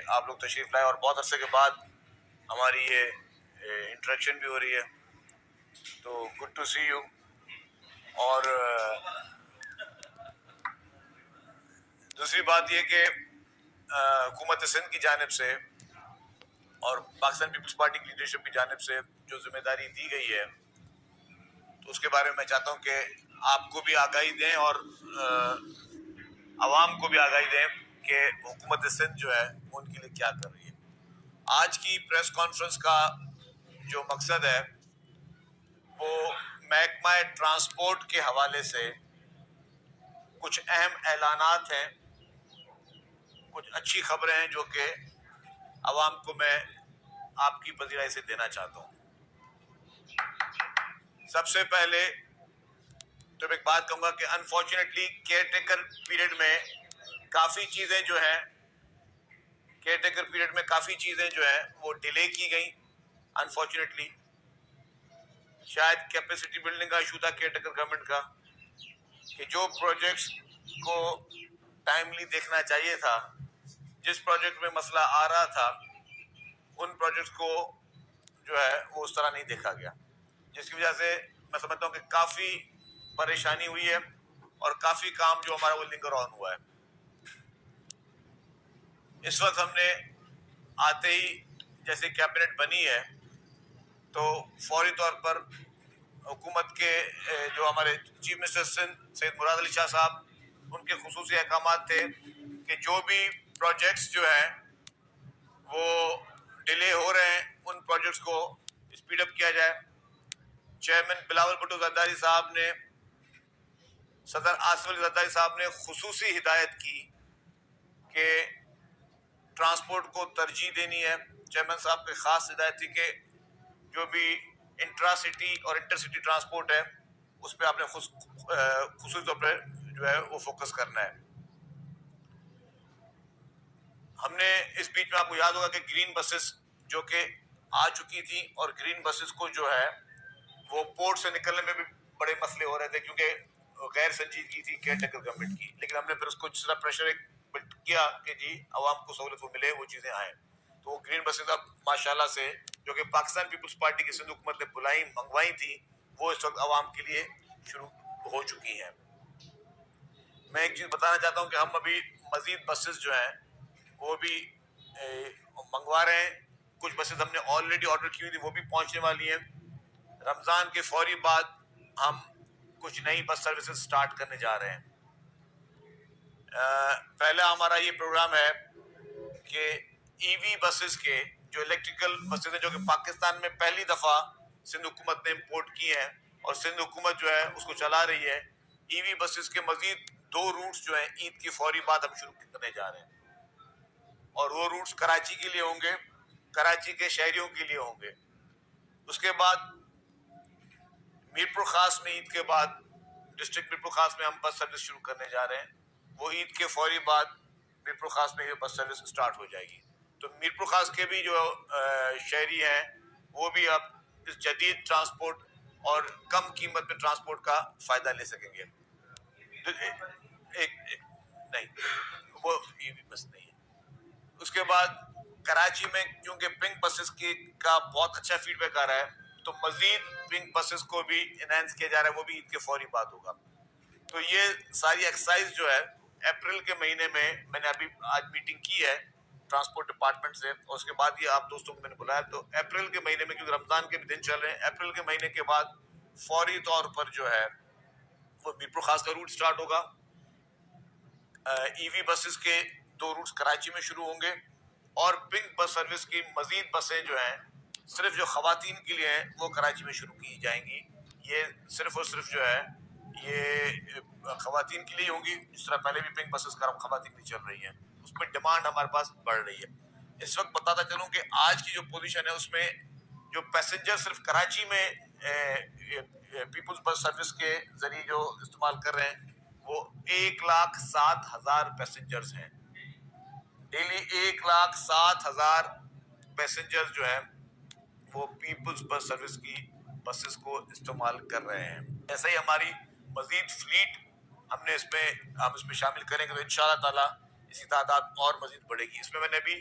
آپ لوگ تشریف لائے اور بہت عرصے کے بعد ہماری یہ انٹریکشن بھی ہو رہی ہے، تو گڈ ٹو سی یو. اور دوسری بات یہ کہ حکومت سندھ کی جانب سے اور پاکستان پیپلز پارٹی کی لیڈرشپ کی جانب سے جو ذمہ داری دی گئی ہے، تو اس کے بارے میں چاہتا ہوں کہ آپ کو بھی آگاہی دیں اور عوام کو بھی آگاہی دیں کہ حکومت سندھ جو ہے ان کے لیے کیا کر رہی ہے. آج کی پریس کانفرنس کا جو مقصد ہے وہ محکمہ ٹرانسپورٹ کے حوالے سے کچھ اہم اعلانات ہیں، کچھ اچھی خبریں ہیں جو کہ عوام کو میں آپ کی پذیرائی سے دینا چاہتا ہوں. سب سے پہلے تو میں ایک بات کہوں گا کہ انفارچونیٹلی کیئر ٹیکر پیریڈ میں کافی چیزیں جو ہیں وہ ڈیلے کی گئیں. انفارچونیٹلی شاید کیپیسٹی بلڈنگ کا ایشو تھا کیئر ٹیکر گورنمنٹ کا، کہ جو پروجیکٹس کو ٹائملی دیکھنا چاہیے تھا، جس پروجیکٹ میں مسئلہ آ رہا تھا، ان پروجیکٹس کو جو ہے وہ اس طرح نہیں دیکھا گیا، جس کی وجہ سے میں سمجھتا ہوں کہ کافی پریشانی ہوئی ہے اور کافی کام جو ہمارا وہ لنگر آن ہوا ہے. اس وقت ہم نے آتے ہی جیسے کیبنٹ بنی ہے تو فوری طور پر حکومت کے جو ہمارے چیف منسٹر سندھ سید مراد علی شاہ صاحب، ان کے خصوصی احکامات تھے کہ جو بھی پروجیکٹس جو ہیں وہ ڈیلے ہو رہے ہیں ان پروجیکٹس کو اسپیڈ اپ کیا جائے. چیئرمین بلاول بھٹو زرداری صاحب نے، صدر آصف علی زرداری صاحب نے خصوصی ہدایت کی کہ ٹرانسپورٹ کو ترجیح دینی ہے. چیئرمین صاحب کی خاص ہدایت تھی کہ جو بھی انٹرا سٹی اور انٹر سٹی ٹرانسپورٹ ہے اس پہ آپ نے خصوصی طور پہ جو ہے وہ فوکس کرنا ہے. ہم نے اس بیچ میں آپ کو یاد ہوگا کہ گرین بسز جو کہ آ چکی تھی، اور گرین بسز کو جو ہے وہ پورٹ سے نکلنے میں بھی بڑے مسئلے ہو رہے تھے کیونکہ غیر سنجیدگی تھی کیئر ٹیکر گورنمنٹ کی، لیکن ہم نے پھر اس کو جس طرح پریشر بلڈ کیا کہ جی عوام کو سہولت وہ ملے، وہ چیزیں آئیں. تو وہ گرین بسز اب ماشاءاللہ سے جو کہ پاکستان پیپلز پارٹی کی سندھ حکومت نے منگوائی تھی، وہ اس وقت عوام کے لیے شروع ہو چکی ہیں. میں ایک چیز بتانا چاہتا ہوں کہ ہم ابھی مزید بسز جو ہیں وہ بھی منگوا رہے ہیں. کچھ بسز ہم نے آلریڈی آرڈر کی ہوئی تھی، وہ بھی پہنچنے والی ہیں. رمضان کے فوری بعد ہم کچھ نئی بس سروسز سٹارٹ کرنے جا رہے ہیں. پہلا ہمارا یہ پروگرام ہے کہ ای وی بسز کے جو الیکٹریکل بسز ہیں جو کہ پاکستان میں پہلی دفعہ سندھ حکومت نے امپورٹ کی ہیں اور سندھ حکومت جو ہے اس کو چلا رہی ہے، ای وی بسز کے مزید 2 روٹس جو ہیں عید کی فوری بعد ہم شروع کرنے جا رہے ہیں. اور وہ روٹس کراچی کے لیے ہوں گے، کراچی کے شہریوں کے لیے ہوں گے. اس کے بعد میرپور خاص میں عید کے بعد ڈسٹرکٹ میرپور خاص میں ہم بس سروس شروع کرنے جا رہے ہیں. وہ عید کے فوری بعد میرپور خاص میں یہ بس سروس سٹارٹ ہو جائے گی. تو میرپور خاص کے بھی جو شہری ہیں وہ بھی اب اس جدید ٹرانسپورٹ اور کم قیمت میں ٹرانسپورٹ کا فائدہ لے سکیں گے. نہیں وہ ای وی بس نہیں ہے. اس کے بعد کراچی میں کیونکہ پنک بسز کا بہت اچھا فیڈ بیک آ رہا ہے تو مزید پنک بسز کو بھی انہینس کیا جا رہا ہے، وہ بھی عید کے فوری بعد ہوگا. تو یہ ساری ایکسرسائز جو ہے اپریل کے مہینے میں نے ابھی آج میٹنگ کی ہے ٹرانسپورٹ ڈپارٹمنٹ سے، اور اس کے بعد یہ آپ دوستوں کو میں نے بلایا. تو اپریل کے مہینے میں کیونکہ رمضان کے بھی دن چل رہے ہیں، اپریل کے مہینے کے بعد فوری طور پر جو ہے وہ میرپور خاص کا روٹ سٹارٹ ہوگا. ای وی بسز کے 2 روٹس کراچی میں شروع ہوں گے اور پنک بس سروس کی مزید بسیں جو ہیں صرف جو خواتین کے لیے ہیں وہ کراچی میں شروع کی جائیں گی. یہ صرف اور صرف جو ہے یہ خواتین کے لیے ہوں گی، جس طرح پہلے بھی پنک بسز کا خواتین کی چل رہی ہیں. اس میں ڈیمانڈ ہمارے پاس بڑھ رہی ہے. اس وقت بتاتا چلوں کہ آج کی جو پوزیشن ہے اس میں جو پیسنجر صرف کراچی میں پیپلز بس سروس کے ذریعے جو استعمال کر رہے ہیں وہ 1,07,000 پیسنجرز ہیں. ڈیلی 1,07,000 پیسنجر جو ہیں وہ پیپلز بس سروس کی بسز کو استعمال کر رہے ہیں. ایسے ہی ہماری مزید فلیٹ ہم اس میں شامل کریں گے تو انشاءاللہ تعالی اس کی تعداد اور مزید بڑھے گی. اس میں نے بھی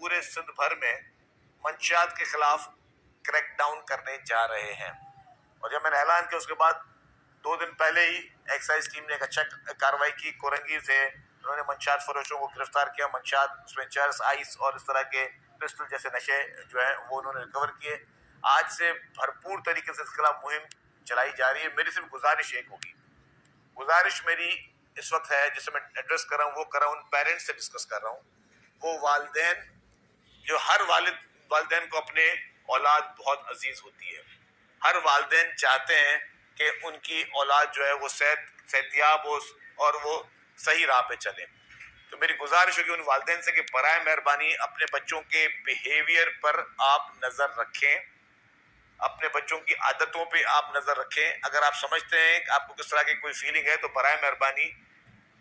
پورے سندھ بھر میں منشیات کے خلاف کریک ڈاؤن کرنے جا رہے ہیں. اور جب میں نے اعلان کیا اس کے بعد 2 دن پہلے ہی ایکسائز ٹیم نے ایک اچھا کارروائی کی. کورنگی سے انہوں نے منشیات فروشوں کو گرفتار کیا. منشیات اس میں چرس، آئس اور اس طرح کے پسٹل جیسے نشے جو ہیں وہ انہوں نے ریکور کیے. آج سے بھرپور طریقے سے اس کے خلاف مہم چلائی جا رہی ہے. میری صرف گزارش ایک ہوگی، گزارش میری اس وقت ہے جسے میں ایڈریس کر رہا ہوں، وہ کر رہا ہوں ان پیرنٹس سے ڈسکس کر رہا ہوں. وہ والدین جو ہر والدین کو اپنے اولاد بہت عزیز ہوتی ہے. ہر والدین چاہتے ہیں کہ ان کی اولاد جو ہے وہ صحت یاب ہو اور وہ صحیح راہ پہ چلے. تو میری گزارش ہوگی ان والدین سے کہ برائے مہربانی اپنے بچوں کے بیہیویئر پر آپ نظر رکھیں، اپنے بچوں کی عادتوں پہ آپ نظر رکھیں. اگر آپ سمجھتے ہیں کہ آپ کو کس طرح کی کوئی فیلنگ ہے تو برائے مہربانی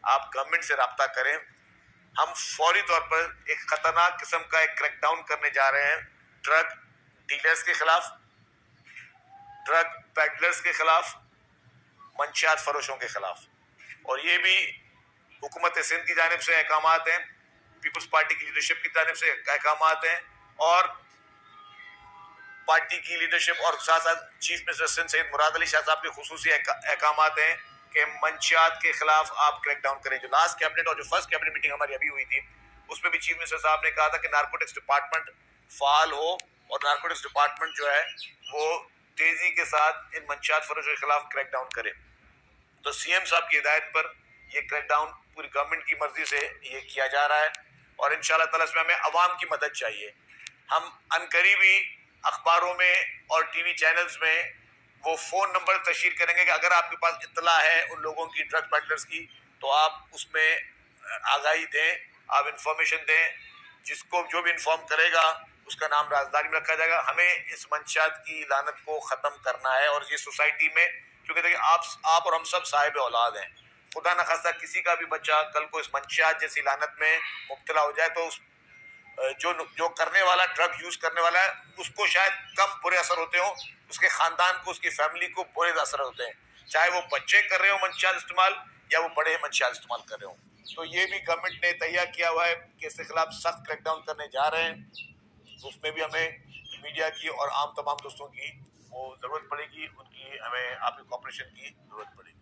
آپ گورنمنٹ سے رابطہ کریں. ہم فوری طور پر ایک خطرناک قسم کا ایک کریک ڈاؤن کرنے جا رہے ہیں ڈرگ ڈیلرز کے خلاف، ڈرگ پیڈلرز کے خلاف، منشیات فروشوں کے خلاف. اور یہ بھی حکومت سندھ کی جانب سے احکامات ہیں، پیپلز پارٹی کی لیڈرشپ کی جانب سے احکامات ہیں، اور پارٹی کی لیڈرشپ اور ساتھ ساتھ چیف منسٹر سندھ سید مراد علی شاہ صاحب کے خصوصی احکامات ہیں کہ منشیات کے خلاف آپ کریک ڈاؤن کریں. جو لاسٹ کیبنٹ اور جو فرسٹ کیبنٹ میٹنگ ہماری ابھی ہوئی تھی اس میں بھی چیف منسٹر صاحب نے کہا تھا کہ نارکوٹکس ڈپارٹمنٹ فعال ہو اور نارکوٹکس ڈپارٹمنٹ جو ہے وہ تیزی کے ساتھ ان منشیات فروشوں کے خلاف کریک ڈاؤن کرے. تو سی ایم صاحب کی ہدایت پر یہ کریک ڈاؤن پوری گورنمنٹ کی مرضی سے یہ کیا جا رہا ہے، اور انشاءاللہ تعالیٰ اس میں ہمیں عوام کی مدد چاہیے. ہم عنقریب ہی اخباروں میں اور ٹی وی چینلز میں وہ فون نمبر تشہیر کریں گے کہ اگر آپ کے پاس اطلاع ہے ان لوگوں کی ڈرگ پیڈلرز کی تو آپ اس میں آگاہی دیں، آپ انفارمیشن دیں. جس کو جو بھی انفارم کرے گا اس کا نام رازداری میں رکھا جائے گا. ہمیں اس منشیات کی لعنت کو ختم کرنا ہے. اور یہ سوسائٹی میں کیونکہ دیکھیں آپ اور ہم سب صاحب اولاد ہیں، خدا نخواستہ کسی کا بھی بچہ کل کو اس منشیات جیسی لعنت میں مبتلا ہو جائے تو اس جو کرنے والا ڈرگ یوز کرنے والا ہے اس کو شاید کم برے اثر ہوتے ہوں، اس کے خاندان کو، اس کی فیملی کو برے اثر ہوتے ہیں، چاہے وہ بچے کر رہے ہوں منشیات استعمال یا وہ بڑے منشیات استعمال کر رہے ہوں. تو یہ بھی گورنمنٹ نے تیار کیا ہوا ہے کہ اس کے خلاف سخت کریک ڈاؤن کرنے جا رہے ہیں. اس میں بھی ہمیں میڈیا کی اور عام تمام دوستوں کی وہ ضرورت پڑے گی، ان کی ہمیں آپ کی کوآپریشن کی ضرورت پڑے گی.